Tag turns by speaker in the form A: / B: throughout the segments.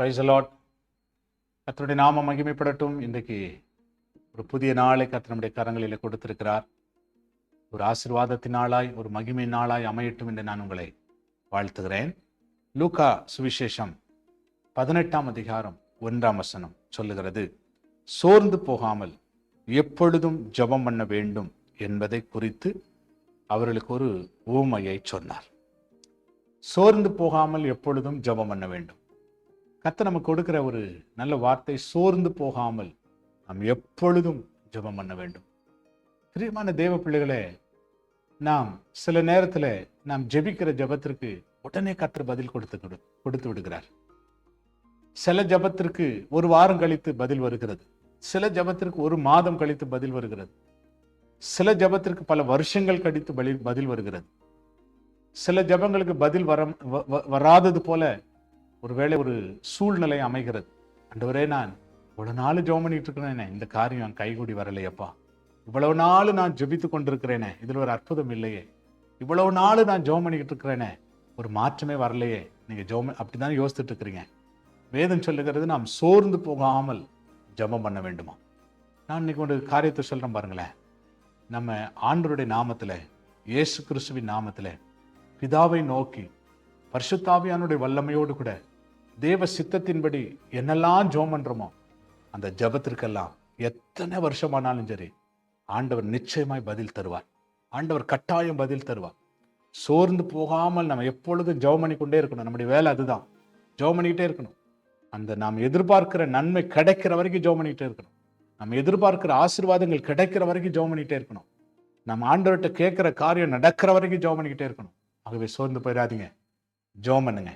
A: Price the Lord. கர்த்தருடைய நாமம் மகிமைப்படட்டும். இன்றைக்கு ஒரு புதிய நாளை கர்த்தர் நம்முடைய கரங்களில் கொடுத்திருக்கிறார். ஒரு ஆசீர்வாதத்தின் நாளாய், ஒரு மகிமை நாளாய் அமையட்டும் என்று நான் உங்களை வாழ்த்துகிறேன். லூக்கா சுவிசேஷம் 18ஆம் அதிகாரம் 1ஆம் வசனம் சொல்லுகிறது, சோர்ந்து போகாமல் எப்பொழுதும் ஜெபம் பண்ண வேண்டும் என்பதை குறித்து அவர்களுக்கு ஒரு உவமையை சொன்னார். சோர்ந்து போகாமல் எப்பொழுதும் ஜெபம் பண்ண வேண்டும். கர்த்தர் நமக்கு கொடுக்கிற ஒரு நல்ல வார்த்தை, சோர்ந்து போகாமல் நாம் எப்பொழுதும் ஜெபம் பண்ண வேண்டும். பிரியமான தேவ பிள்ளைகளே, நாம் சில நேரத்தில் நாம் ஜெபிக்கிற ஜெபத்திற்கு உடனே கர்த்தர் பதில் கொடுத்து விடுகிறார். சில ஜெபத்திற்கு ஒரு வாரம் கழித்து பதில் வருகிறது, சில ஜெபத்திற்கு ஒரு மாதம் கழித்து பதில் வருகிறது, சில ஜெபத்திற்கு பல வருஷங்கள் கழித்து பதில் வருகிறது. சில ஜெபங்களுக்கு பதில் வராதது போல ஒருவேளை ஒரு சூழ்நிலை அமைகிறது. ஆண்டவரே, நான் இவ்வளவு நாள் ஜெபம் பண்ணிட்டு இருக்கிறேனே, இந்த காரியம் கைகூடி வரலையப்பா. இவ்வளவு நாள் நான் ஜெபித்து கொண்டிருக்கிறேனே, இதுல ஒரு அற்புதம் இல்லையே. இவ்வளவு நாள் நான் ஜெபம் பண்ணிக்கிட்டு இருக்கிறேனே, ஒரு மாற்றமே வரலையே. நீங்க ஜெபம் அப்படிதான் யோசிச்சுட்டு இருக்கிறீங்க. வேதம் சொல்லுகிறது, நாம் சோர்ந்து போகாமல் ஜெபம் பண்ண வேண்டுமா. நான் இன்னைக்கு ஒரு காரியத்தை சொல்றேன் பாருங்களேன். நம்ம ஆண்டவருடைய நாமத்துல, இயேசு கிறிஸ்துவின் நாமத்துல பிதாவை நோக்கி பரிசுத்தாவியானுடைய வல்லமையோடு கூட தேவ சித்தத்தின்படி என்னெல்லாம் ஜெபம் பண்றோமோ அந்த ஜெபத்திற்கெல்லாம் எத்தனை வருஷமானாலும் சரி ஆண்டவர் நிச்சயமாய் பதில் தருவார். ஆண்டவர் கட்டாயம் பதில் தருவார். சோர்ந்து போகாமல் நம்ம எப்பொழுதும் ஜெபம் பண்ணி கொண்டே இருக்கணும். நம்முடைய வேலை அதுதான், ஜெபம் பண்ணிக்கிட்டே இருக்கணும். அந்த நாம் எதிர்பார்க்கிற நன்மை கிடைக்கிற வரைக்கும் ஜெபம் பண்ணிக்கிட்டே இருக்கணும். நம்ம எதிர்பார்க்கிற ஆசீர்வாதங்கள் கிடைக்கிற வரைக்கும் ஜெபம் பண்ணிக்கிட்டே இருக்கணும். நம்ம ஆண்டவர்கிட்ட கேட்கிற காரியம் நடக்கிற வரைக்கும் ஜெபம் பண்ணிக்கிட்டே இருக்கணும். ஆகவே சோர்ந்து போயிடாதீங்க, ஜெபம் பண்ணுங்க.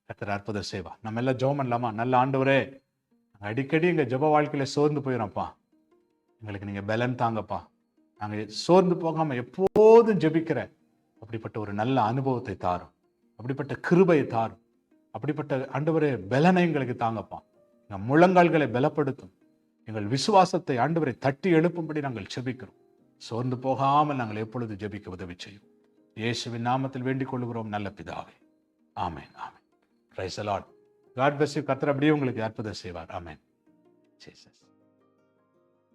A: கர்த்தர் அற்புதம் செய்வா. நம்ம எல்லாம் ஜெபம் பண்ணலாமா? நல்ல ஆண்டவரே, அடிக்கடி எங்க ஜெப வாழ்க்கையில சோர்ந்து போயிடும்ப்பா, எங்களுக்கு நீங்க பலன் தாங்கப்பா. நாங்க சோர்ந்து போகாம எப்போதும் ஜெபிக்கிற அப்படிப்பட்ட ஒரு நல்ல அனுபவத்தை தாரும், அப்படிப்பட்ட கிருபையை தாரும், அப்படிப்பட்ட ஆண்டவரே பலனை எங்களுக்கு தாங்கப்பா. எங்கள் முழங்கால்களை பலப்படுத்தும், எங்கள் விசுவாசத்தை ஆண்டவரை தட்டி எழுப்பும்படி நாங்கள் ஜெபிக்கிறோம். சோர்ந்து போகாமல் நாங்கள் எப்பொழுது ஜெபிக்க உதவி செய்யும். இயேசுவின் நாமத்தில் வேண்டிக் கொள்கிறோம் நல்ல பிதாவே. Amen, amen. Praise the Lord. God bless you. கர்த்தர் அப்படியே உங்களுக்கு அற்புதம் செய்வார். ஆமென். ஜீசஸ்.